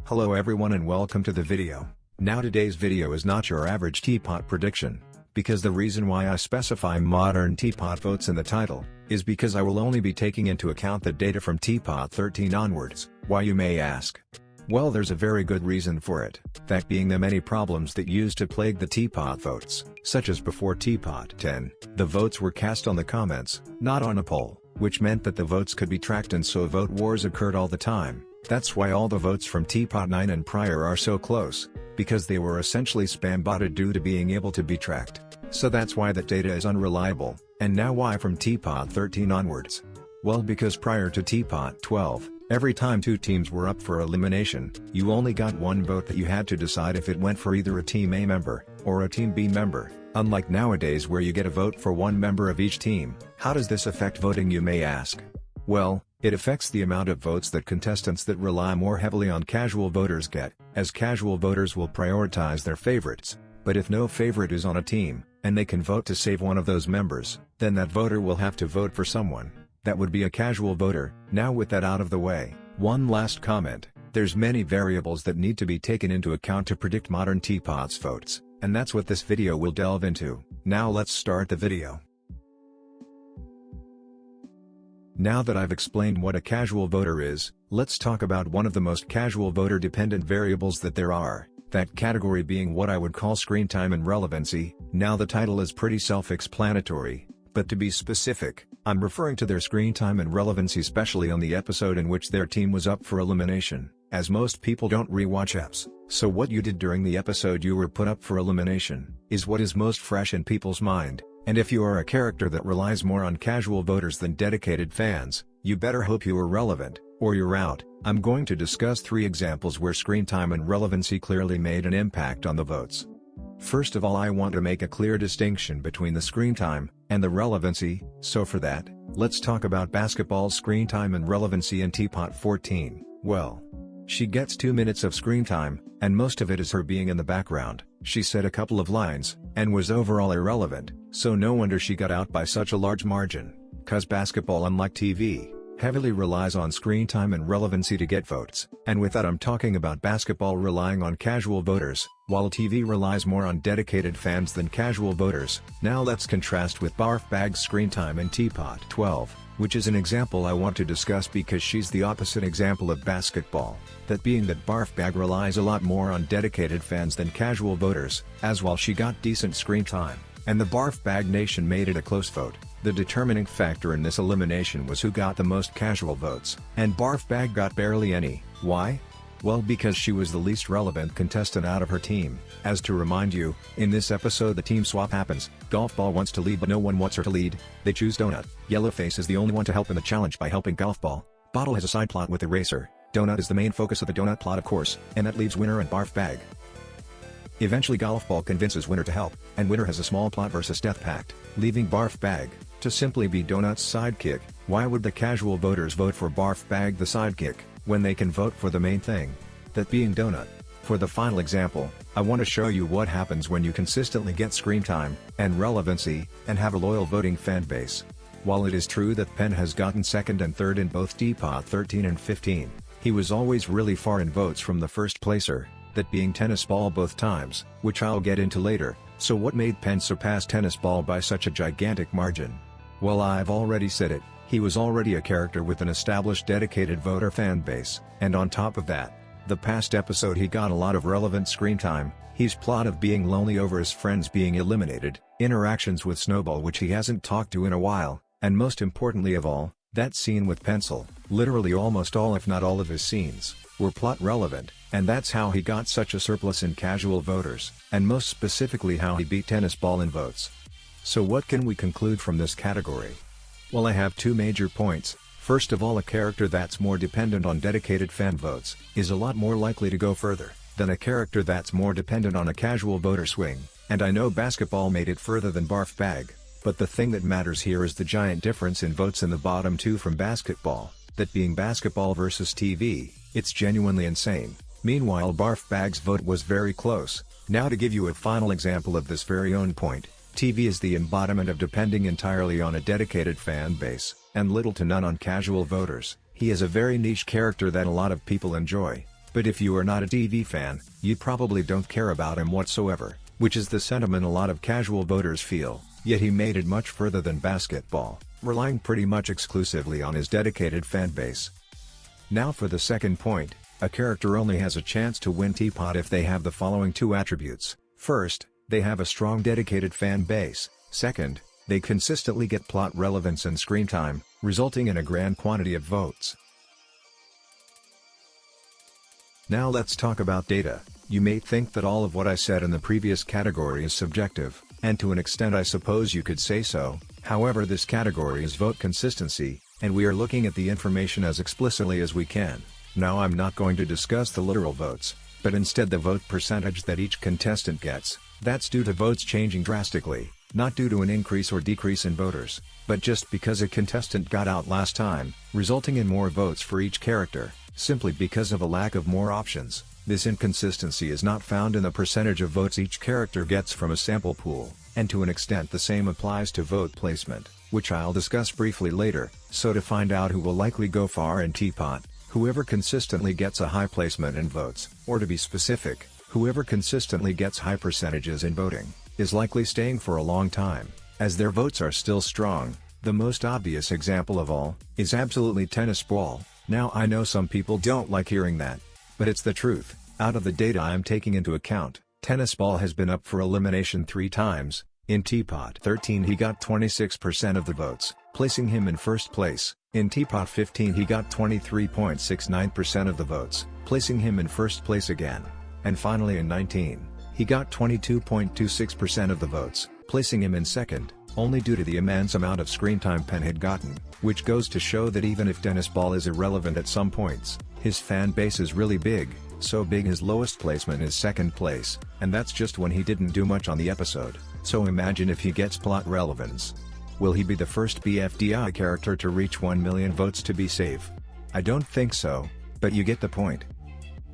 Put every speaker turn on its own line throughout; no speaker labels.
Hello everyone and welcome to the video. Now today's video is not your average TPOT prediction, because the reason why I specify modern TPOT votes in the title, is because I will only be taking into account the data from TPOT 13 onwards. Why, you may ask? Well, there's a very good reason for it, that being the many problems that used to plague the TPOT votes, such as before TPOT 10, the votes were cast on the comments, not on a poll, which meant that the votes could be tracked and so vote wars occurred all the time. That's why all the votes from TPOT 9 and prior are so close, because they were essentially spam botted due to being able to be tracked. So that's why that data is unreliable. And now why from TPOT 13 onwards? Well, because prior to TPOT 12, every time two teams were up for elimination, you only got one vote that you had to decide if it went for either a Team A member, or a Team B member, unlike nowadays where you get a vote for one member of each team. How does this affect voting, you may ask? Well, it affects the amount of votes that contestants that rely more heavily on casual voters get, as casual voters will prioritize their favorites. But if no favorite is on a team, and they can vote to save one of those members, then that voter will have to vote for someone that would be a casual voter. Now with that out of the way, one last comment: there's many variables that need to be taken into account to predict modern TPOT's votes, and that's what this video will delve into. Now let's start the video. Now that I've explained what a casual voter is, let's talk about one of the most casual voter-dependent variables that there are, that category being what I would call screen time and relevancy. Now the title is pretty self-explanatory, but to be specific, I'm referring to their screen time and relevancy, especially on the episode in which their team was up for elimination, as most people don't rewatch eps. So what you did during the episode you were put up for elimination, is what is most fresh in people's mind. And if you are a character that relies more on casual voters than dedicated fans, you better hope you are relevant, or you're out. I'm going to discuss 3 examples where screen time and relevancy clearly made an impact on the votes. First of all, I want to make a clear distinction between the screen time and the relevancy, so for that, let's talk about basketball's screen time and relevancy in TPOT 14. Well, she gets 2 minutes of screen time, and most of it is her being in the background. She said a couple of lines, and was overall irrelevant, so no wonder she got out by such a large margin. Cause basketball, unlike TV, heavily relies on screen time and relevancy to get votes. And with that I'm talking about basketball relying on casual voters, while TV relies more on dedicated fans than casual voters. Now let's contrast with Barf Bag's screen time in TPOT 12, which is an example I want to discuss because she's the opposite example of basketball. That being that Barf Bag relies a lot more on dedicated fans than casual voters, as while she got decent screen time, and the Barf Bag Nation made it a close vote. The determining factor in this elimination was who got the most casual votes, and Barf Bag got barely any. Why? Well, because she was the least relevant contestant out of her team. As to remind you, in this episode the team swap happens. Golf Ball wants to lead but no one wants her to lead. They choose Donut. Yellowface is the only one to help in the challenge by helping Golf Ball. Bottle has a side plot with Eraser. Donut is the main focus of the Donut plot, of course, and that leaves Winner and Barf Bag. Eventually Golf Ball convinces Winner to help, and Winner has a small plot versus Death Pact, leaving Barf Bag to simply be Donut's sidekick. Why would the casual voters vote for Barf Bag the sidekick, when they can vote for the main thing, that being Donut? For the final example, I want to show you what happens when you consistently get screen time and relevancy, and have a loyal voting fan base. While it is true that Penn has gotten second and third in both TPOT 13 and 15, he was always really far in votes from the first placer, that being Tennis Ball both times, which I'll get into later. So what made Penn surpass Tennis Ball by such a gigantic margin? Well, I've already said it, he was already a character with an established dedicated voter fan base, and on top of that, the past episode he got a lot of relevant screen time. His plot of being lonely over his friends being eliminated, interactions with Snowball which he hasn't talked to in a while, and most importantly of all, that scene with Pencil. Literally almost all if not all of his scenes were plot relevant, and that's how he got such a surplus in casual voters, and most specifically how he beat Tennis Ball in votes. So what can we conclude from this category? Well, I have 2 major points. First of all, a character that's more dependent on dedicated fan votes is a lot more likely to go further than a character that's more dependent on a casual voter swing, and I know basketball made it further than Barf Bag, but the thing that matters here is the giant difference in votes in the bottom 2 from basketball, that being basketball versus TV. It's genuinely insane. Meanwhile, Barf Bag's vote was very close. Now to give you a final example of this very own point, TV is the embodiment of depending entirely on a dedicated fan base, and little to none on casual voters. He is a very niche character that a lot of people enjoy. But if you are not a TV fan, you probably don't care about him whatsoever, which is the sentiment a lot of casual voters feel, yet he made it much further than basketball, relying pretty much exclusively on his dedicated fan base. Now for the second point, a character only has a chance to win TPOT if they have the following two attributes. First, they have a strong dedicated fan base. Second, they consistently get plot relevance and screen time, resulting in a grand quantity of votes. Now let's talk about data. You may think that all of what I said in the previous category is subjective, and to an extent I suppose you could say so. However, this category is vote consistency, and we are looking at the information as explicitly as we can. Now I'm not going to discuss the literal votes, but instead the vote percentage that each contestant gets. That's due to votes changing drastically, not due to an increase or decrease in voters, but just because a contestant got out last time, resulting in more votes for each character, simply because of a lack of more options. This inconsistency is not found in the percentage of votes each character gets from a sample pool, and to an extent the same applies to vote placement, which I'll discuss briefly later. So to find out who will likely go far in TPOT, whoever consistently gets a high placement in votes, or to be specific, whoever consistently gets high percentages in voting, is likely staying for a long time, as their votes are still strong. The most obvious example of all, is absolutely tennis ball. Now I know some people don't like hearing that, but it's the truth. Out of the data I'm taking into account, tennis ball has been up for elimination 3 times. In TPOT 13 he got 26% of the votes, placing him in first place. In TPOT 15 he got 23.69% of the votes, placing him in first place again. And finally in 19, he got 22.26% of the votes, placing him in second, only due to the immense amount of screen time Penn had gotten, which goes to show that even if tennis ball is irrelevant at some points, his fan base is really big, so big his lowest placement is second place, and that's just when he didn't do much on the episode. So imagine if he gets plot relevance. Will he be the first BFDI character to reach 1 million votes to be safe? I don't think so, but you get the point.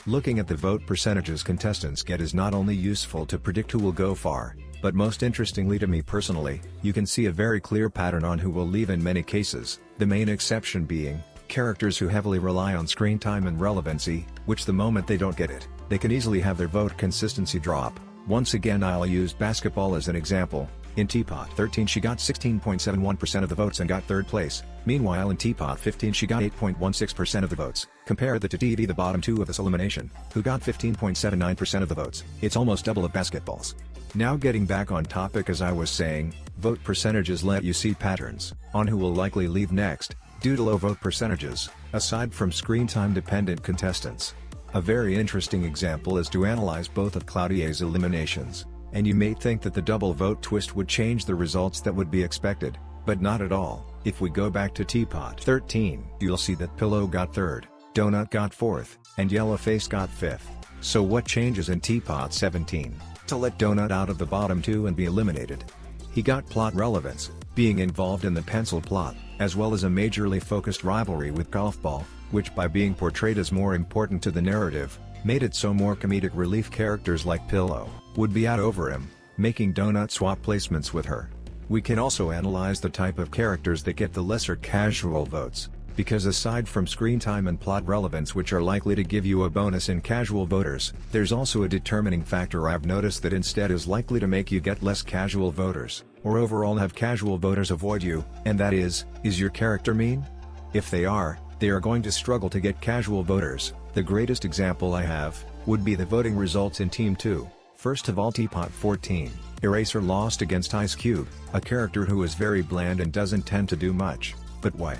Looking at the vote percentages contestants get is not only useful to predict who will go far, but most interestingly to me personally, you can see a very clear pattern on who will leave in many cases, the main exception being characters who heavily rely on screen time and relevancy, which the moment they don't get it, they can easily have their vote consistency drop. Once again I'll use basketball as an example. In TPOT 13 she got 16.71% of the votes and got third place. Meanwhile in TPOT 15 she got 8.16% of the votes. Compare that to TV, the bottom two of this elimination, who got 15.79% of the votes. It's almost double of basketball's. Now getting back on topic, as I was saying, vote percentages let you see patterns on who will likely leave next, due to low vote percentages, aside from screen time dependent contestants. A very interesting example is to analyze both of Claudier's eliminations, and you may think that the double vote twist would change the results that would be expected, but not at all. If we go back to TPOT 13, you'll see that Pillow got third, Donut got fourth, and Yellowface got fifth. So what changes in TPOT 17? To let Donut out of the bottom two and be eliminated. He got plot relevance, being involved in the pencil plot, as well as a majorly focused rivalry with Golf Ball, which by being portrayed as more important to the narrative, made it so more comedic relief characters like Pillow would be out over him, making Donut swap placements with her. We can also analyze the type of characters that get the lesser casual votes, because aside from screen time and plot relevance, which are likely to give you a bonus in casual voters, there's also a determining factor I've noticed that instead is likely to make you get less casual voters, or overall have casual voters avoid you, and that is your character mean? If they are going to struggle to get casual voters. The greatest example I have would be the voting results in Team 2. First of all, TPOT 14, Eraser lost against Ice Cube, a character who is very bland and doesn't tend to do much. But why?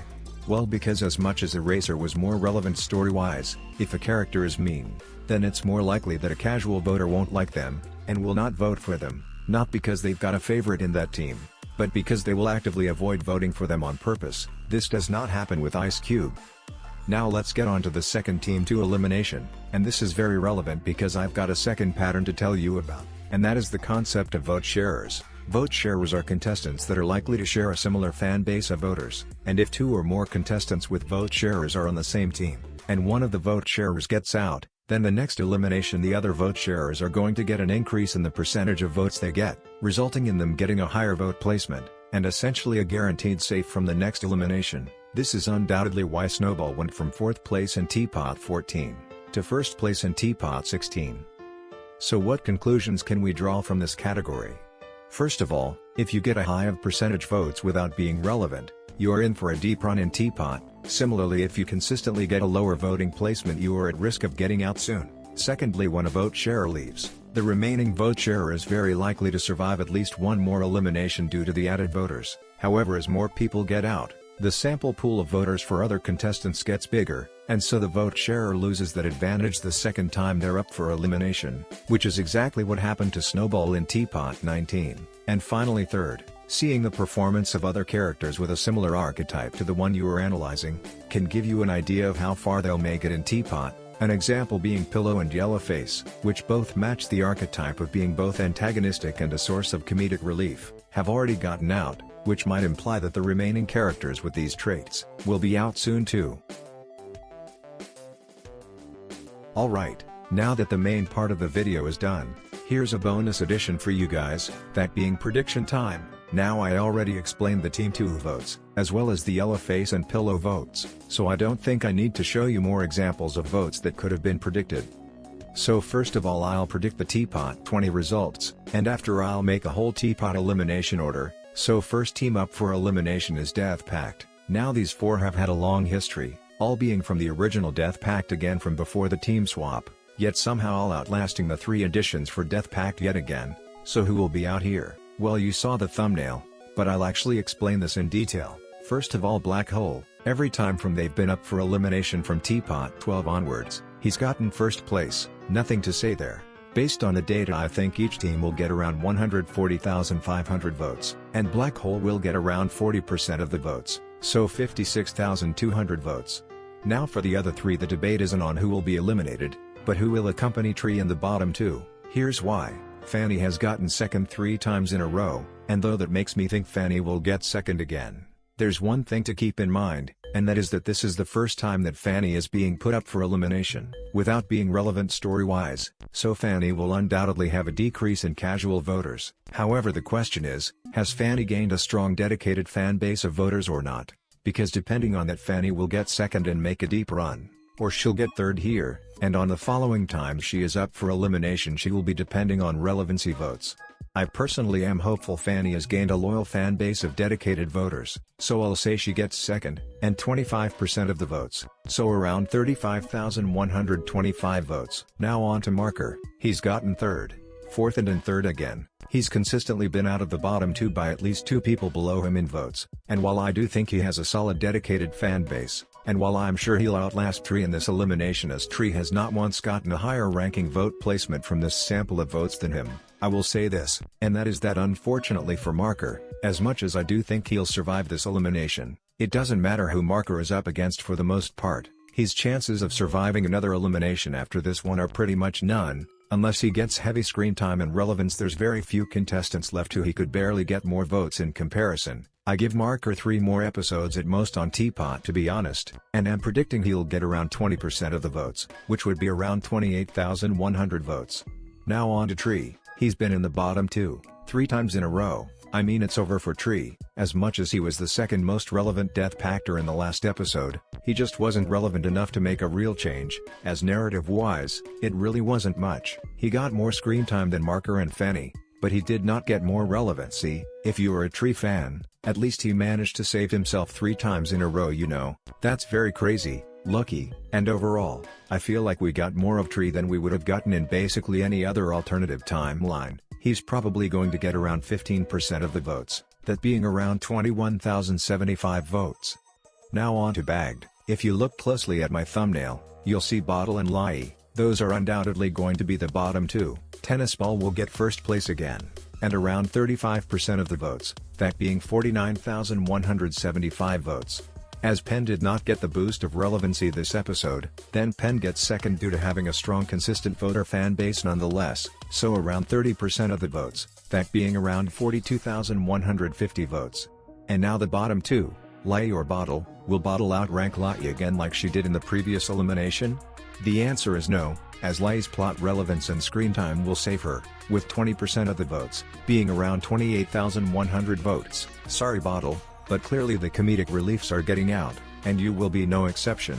Well, because as much as Eraser was more relevant story-wise, if a character is mean, then it's more likely that a casual voter won't like them, and will not vote for them, not because they've got a favorite in that team, but because they will actively avoid voting for them on purpose. This does not happen with Ice Cube. Now let's get on to the second Team 2 elimination, and this is very relevant because I've got a second pattern to tell you about, and that is the concept of vote sharers. Vote sharers are contestants that are likely to share a similar fan base of voters, and if 2 or more contestants with vote sharers are on the same team, and one of the vote sharers gets out, then the next elimination the other vote sharers are going to get an increase in the percentage of votes they get, resulting in them getting a higher vote placement, and essentially a guaranteed safe from the next elimination. This is undoubtedly why Snowball went from 4th place in TPOT 14 to first place in TPOT 16. So what conclusions can we draw from this category? First of all, if you get a high of percentage votes without being relevant, you are in for a deep run in TPOT. Similarly, if you consistently get a lower voting placement, you are at risk of getting out soon. Secondly, when a vote sharer leaves, the remaining vote sharer is very likely to survive at least one more elimination due to the added voters. However, as more people get out, the sample pool of voters for other contestants gets bigger, and so the vote sharer loses that advantage the second time they're up for elimination, which is exactly what happened to Snowball in TPOT 19. And finally, third, seeing the performance of other characters with a similar archetype to the one you are analyzing, can give you an idea of how far they'll make it in TPOT. An example being Pillow and Yellowface, which both match the archetype of being both antagonistic and a source of comedic relief, have already gotten out, which might imply that the remaining characters with these traits will be out soon too. Alright, now that the main part of the video is done, here's a bonus addition for you guys, that being prediction time. Now I already explained the Team 2 votes, as well as the Yellowface and Pillow votes, so I don't think I need to show you more examples of votes that could have been predicted. So first of all, I'll predict the TPOT 20 results, and after I'll make a whole TPOT elimination order. So first team up for elimination is Death Pact. Now these four have had a long history, all being from the original Death Pact again from before the team swap, yet somehow all outlasting the 3 additions for Death Pact yet again. So who will be out here? Well, you saw the thumbnail, but I'll actually explain this in detail. First of all, Black Hole. Every time from they've been up for elimination from TPOT 12 onwards, he's gotten first place, nothing to say there. Based on the data, I think each team will get around 140,500 votes, and Black Hole will get around 40% of the votes, so 56,200 votes. Now for the other 3, the debate isn't on who will be eliminated, but who will accompany Tree in the bottom 2. Here's why. Fanny has gotten second 3 times in a row, and though that makes me think Fanny will get second again, there's one thing to keep in mind, and that is that this is the first time that Fanny is being put up for elimination, without being relevant story-wise, so Fanny will undoubtedly have a decrease in casual voters. However, the question is, has Fanny gained a strong dedicated fan base of voters or not? Because depending on that, Fanny will get second and make a deep run, or she'll get third here, and on the following time she is up for elimination she will be depending on relevancy votes. I personally am hopeful Fanny has gained a loyal fan base of dedicated voters, so I'll say she gets second, and 25% of the votes, so around 35,125 votes. Now on to Marker. He's gotten third, fourth and third again. He's consistently been out of the bottom 2 by at least 2 people below him in votes, and while I do think he has a solid dedicated fan base, and while I'm sure he'll outlast Tree in this elimination, as Tree has not once gotten a higher ranking vote placement from this sample of votes than him, I will say this, and that is that unfortunately for Marker, as much as I do think he'll survive this elimination, it doesn't matter who Marker is up against for the most part. His chances of surviving another elimination after this one are pretty much none, unless he gets heavy screen time and relevance. There's very few contestants left who he could barely get more votes in comparison. I give Marker 3 more episodes at most on TPOT to be honest, and am predicting he'll get around 20% of the votes, which would be around 28,100 votes. Now on to Tree. He's been in the bottom 2, 3 times in a row. I mean, it's over for Tree. As much as he was the second most relevant Death Pacter in the last episode, he just wasn't relevant enough to make a real change, as narrative-wise, it really wasn't much. He got more screen time than Marker and Fanny, but he did not get more relevancy. If you are a Tree fan, at least he managed to save himself 3 times in a row, you know. That's very crazy, lucky, and overall, I feel like we got more of Tree than we would have gotten in basically any other alternative timeline. He's probably going to get around 15% of the votes, that being around 21,075 votes. Now on to Bagged. If you look closely at my thumbnail, you'll see Bottle and Lai. Those are undoubtedly going to be the bottom 2. Tennis Ball will get first place again, and around 35% of the votes, that being 49,175 votes. As Pen did not get the boost of relevancy this episode, then Pen gets second due to having a strong consistent voter fan base nonetheless, so around 30% of the votes, that being around 42,150 votes. And now the bottom 2, Lai or Bottle. Will Bottle outrank Lai again like she did in the previous elimination? The answer is no, as Lai's plot relevance and screen time will save her, with 20% of the votes, being around 28,100 votes. Sorry Bottle, but clearly the comedic reliefs are getting out, and you will be no exception.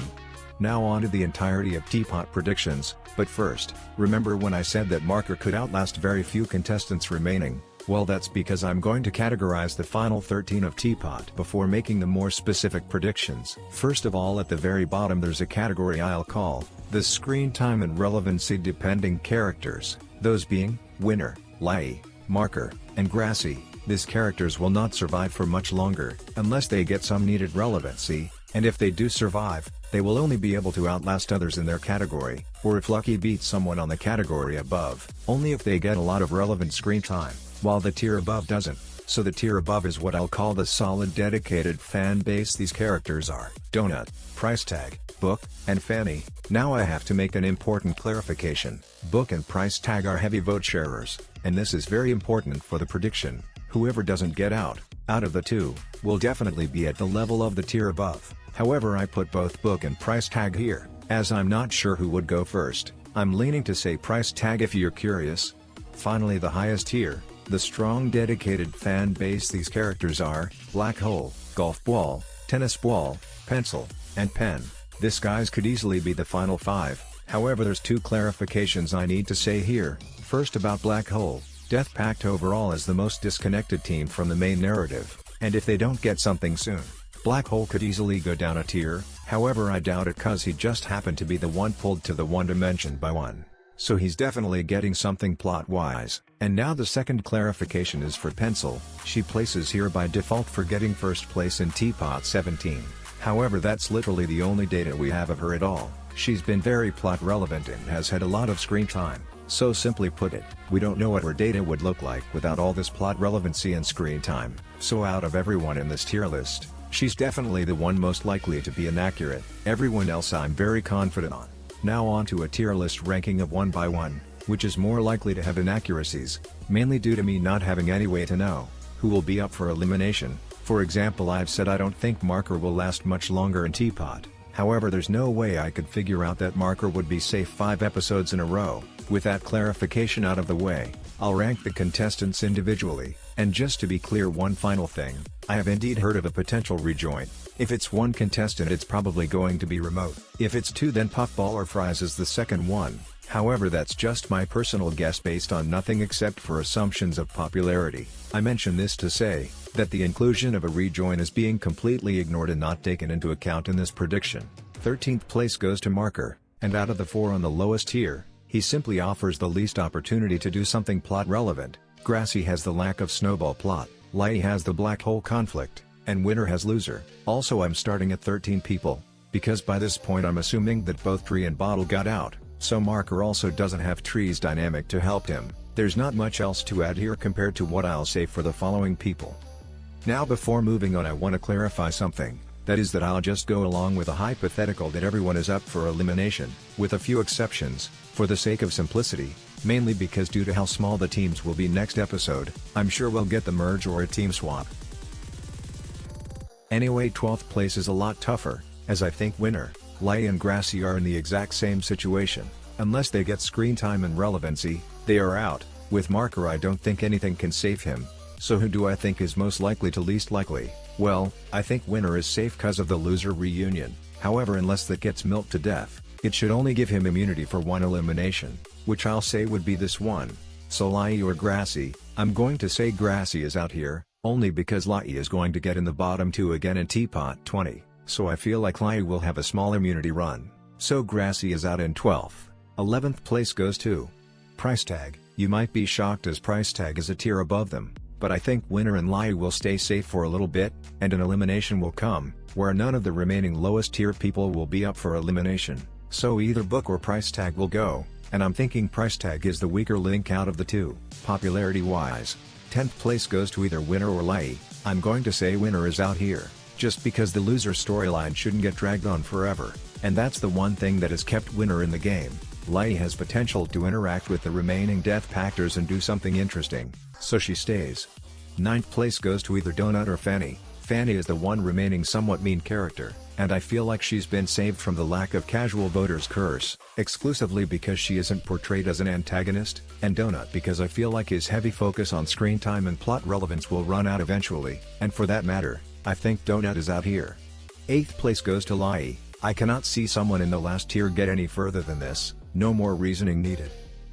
Now on to the entirety of TPOT predictions, but first, remember when I said that Marker could outlast very few contestants remaining? Well, that's because I'm going to categorize the final 13 of TPOT before making the more specific predictions. First of all, at the very bottom there's a category I'll call the screen time and relevancy depending characters, those being Winner, Lai, Marker, and Grassy. These characters will not survive for much longer, unless they get some needed relevancy, and if they do survive, they will only be able to outlast others in their category, or if lucky beat someone on the category above, only if they get a lot of relevant screen time, while the tier above doesn't. So the tier above is what I'll call the solid dedicated fan base. These characters are Donut, Price Tag, Book, and Fanny. Now I have to make an important clarification. Book and Price Tag are heavy vote sharers, and this is very important for the prediction. Whoever doesn't get out of the two, will definitely be at the level of the tier above. However, I put both Book and Price Tag here, as I'm not sure who would go first. I'm leaning to say Price Tag if you're curious. Finally, the highest tier, the strong dedicated fan base. These characters are Black Hole, Golf Ball, Tennis Ball, Pencil, and Pen. This guys could easily be the final 5, however there's 2 clarifications I need to say here. First, about Black Hole, Death Pact overall is the most disconnected team from the main narrative, and if they don't get something soon, Black Hole could easily go down a tier. However, I doubt it cause he just happened to be the one pulled to the one dimension by one. So he's definitely getting something plot-wise. And now the second clarification is for Pencil. She places here by default for getting first place in TPOT 17. However, that's literally the only data we have of her at all. She's been very plot relevant and has had a lot of screen time. So simply put it, we don't know what her data would look like without all this plot relevancy and screen time. So out of everyone in this tier list, she's definitely the one most likely to be inaccurate. Everyone else I'm very confident on. Now on to a tier list ranking of 1 by 1, which is more likely to have inaccuracies, mainly due to me not having any way to know who will be up for elimination. For example, I've said I don't think Marker will last much longer in TPOT. However, there's no way I could figure out that Marker would be safe 5 episodes in a row. With that clarification out of the way, I'll rank the contestants individually. And just to be clear, one final thing, I have indeed heard of a potential rejoin. If it's 1 contestant, it's probably going to be remote. If it's 2, then Puffball or Fries is the second one. However, that's just my personal guess based on nothing except for assumptions of popularity. I mention this to say that the inclusion of a rejoin is being completely ignored and not taken into account in this prediction. 13th place goes to Marker, and out of the 4 on the lowest tier, he simply offers the least opportunity to do something plot relevant. Grassy has the lack of snowball plot, Lai has the black hole conflict, and Winner has loser. Also, I'm starting at 13 people, because by this point I'm assuming that both Tree and Bottle got out, so Marker also doesn't have Tree's dynamic to help him. There's not much else to add here compared to what I'll say for the following people. Now, before moving on, I want to clarify something. That is that I'll just go along with a hypothetical that everyone is up for elimination, with a few exceptions, for the sake of simplicity, mainly because due to how small the teams will be next episode, I'm sure we'll get the merge or a team swap. Anyway, 12th place is a lot tougher, as I think Winner, Lai and Grassy are in the exact same situation. Unless they get screen time and relevancy, they are out. With Marker, I don't think anything can save him. So who do I think is most likely to least likely? Well, I think Winner is safe cause of the loser reunion. However, unless that gets milked to death, it should only give him immunity for 1 elimination, which I'll say would be this one. So Lai or Grassy, I'm going to say Grassy is out here, only because Lai is going to get in the bottom 2 again in TPOT 20, so I feel like Lai will have a small immunity run. So Grassy is out in 12th. 11th place goes to Price Tag. You might be shocked as Price Tag is a tier above them, but I think Winner and Lai will stay safe for a little bit, and an elimination will come, where none of the remaining lowest tier people will be up for elimination. So either Book or Price Tag will go, and I'm thinking Price Tag is the weaker link out of the 2, popularity wise. 10th place goes to either Winner or Lai. I'm going to say Winner is out here, just because the loser storyline shouldn't get dragged on forever, and that's the one thing that has kept Winner in the game. Lai has potential to interact with the remaining Death Pactors and do something interesting, so she stays. 9th place goes to either Donut or Fanny. Fanny is the one remaining somewhat mean character, and I feel like she's been saved from the lack of casual voters curse, exclusively because she isn't portrayed as an antagonist, and Donut because I feel like his heavy focus on screen time and plot relevance will run out eventually, and for that matter, I think Donut is out here. 8th place goes to Lai. I cannot see someone in the last tier get any further than this, no more reasoning needed.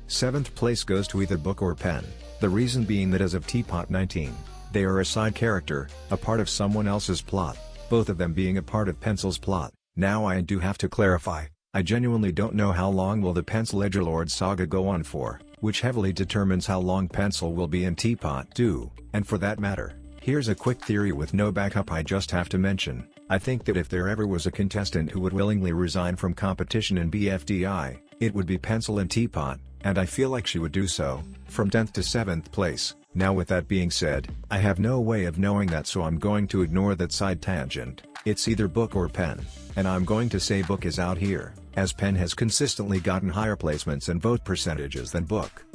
7th place goes to either book or pen, the reason being that as of TPOT 19, they are a side character, a part of someone else's plot, both of them being a part of Pencil's plot. Now I do have to clarify, I genuinely don't know how long will the Pencil Edgelord saga go on for, which heavily determines how long Pencil will be in TPOT 2, and for that matter, here's a quick theory with no backup I just have to mention. I think that if there ever was a contestant who would willingly resign from competition in BFDI, it would be Pencil in TPOT, and I feel like she would do so, from 10th to 7th place. Now with that being said, I have no way of knowing that, so I'm going to ignore that side tangent. It's either book or pen, and I'm going to say book is out here, as pen has consistently gotten higher placements and vote percentages than book.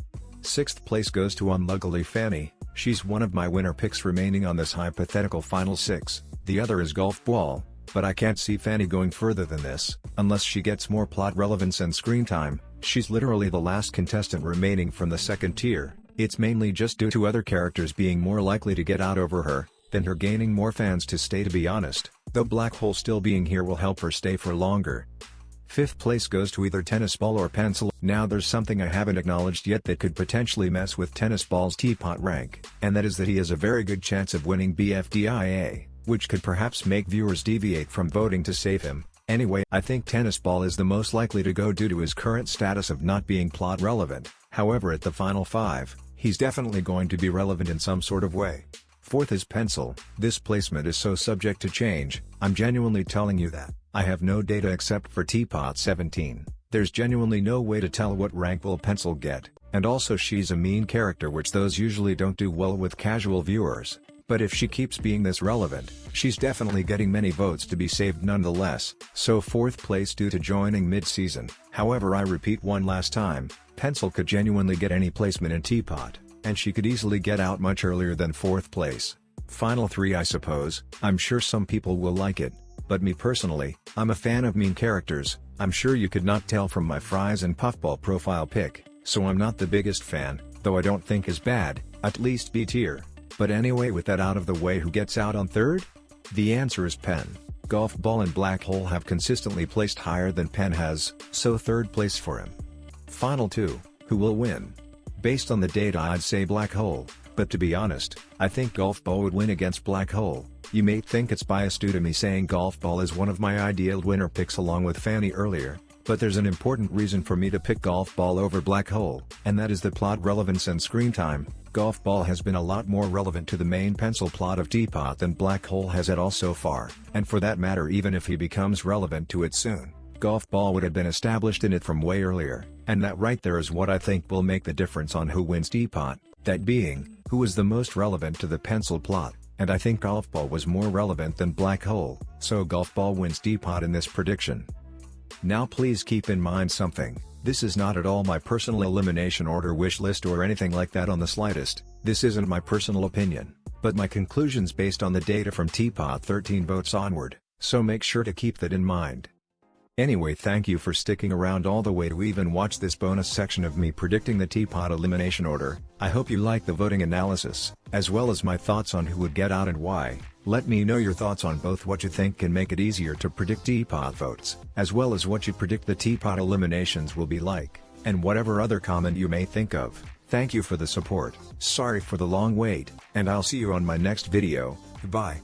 6th place goes to unluckily Fanny. She's one of my winner picks remaining on this hypothetical final 6, the other is Golf Ball, but I can't see Fanny going further than this, unless she gets more plot relevance and screen time. She's literally the last contestant remaining from the 2nd tier. It's mainly just due to other characters being more likely to get out over her, than her gaining more fans to stay, to be honest, though Black Hole still being here will help her stay for longer. 5th place goes to either Tennis Ball or Pencil. Now there's something I haven't acknowledged yet that could potentially mess with Tennis Ball's TPOT rank, and that is that he has a very good chance of winning BFDIA, which could perhaps make viewers deviate from voting to save him. Anyway, I think Tennis Ball is the most likely to go due to his current status of not being plot relevant. However, at the final 5, he's definitely going to be relevant in some sort of way. 4th is Pencil. This placement is so subject to change, I'm genuinely telling you that. I have no data except for TPOT 17. There's genuinely no way to tell what rank will Pencil get, and also she's a mean character, which those usually don't do well with casual viewers. But if she keeps being this relevant, she's definitely getting many votes to be saved nonetheless. So 4th place due to joining mid-season. However, I repeat one last time, Pencil could genuinely get any placement in TPOT, and she could easily get out much earlier than 4th place. Final 3, I suppose. I'm sure some people will like it, but me personally, I'm a fan of mean characters. I'm sure you could not tell from my fries and puffball profile pic, so I'm not the biggest fan, though I don't think is bad, at least B tier. But anyway, with that out of the way, who gets out on 3rd? The answer is Pen. Golf Ball and Black Hole have consistently placed higher than Pen has, so 3rd place for him. Final 2, who will win? Based on the data, I'd say Black Hole, but to be honest, I think Golf Ball would win against Black Hole. You may think it's biased due to me saying Golf Ball is one of my ideal winner picks along with Fanny earlier, but there's an important reason for me to pick Golf Ball over Black Hole, and that is the plot relevance and screen time. Golf Ball has been a lot more relevant to the main Pencil plot of TPOT than Black Hole has at all so far, and for that matter, even if he becomes relevant to it soon, Golf Ball would have been established in it from way earlier, and that right there is what I think will make the difference on who wins TPOT, that being, who is the most relevant to the Pencil plot, and I think Golf Ball was more relevant than Black Hole, so Golf Ball wins TPOT in this prediction. Now please keep in mind something. This is not at all my personal elimination order wish list or anything like that on the slightest. This isn't my personal opinion, but my conclusions based on the data from TPOT 13 votes onward, so make sure to keep that in mind. Anyway, thank you for sticking around all the way to even watch this bonus section of me predicting the TPOT elimination order. I hope you like the voting analysis, as well as my thoughts on who would get out and why. Let me know your thoughts on both what you think can make it easier to predict TPOT votes, as well as what you predict the TPOT eliminations will be like, and whatever other comment you may think of. Thank you for the support, sorry for the long wait, and I'll see you on my next video. Goodbye.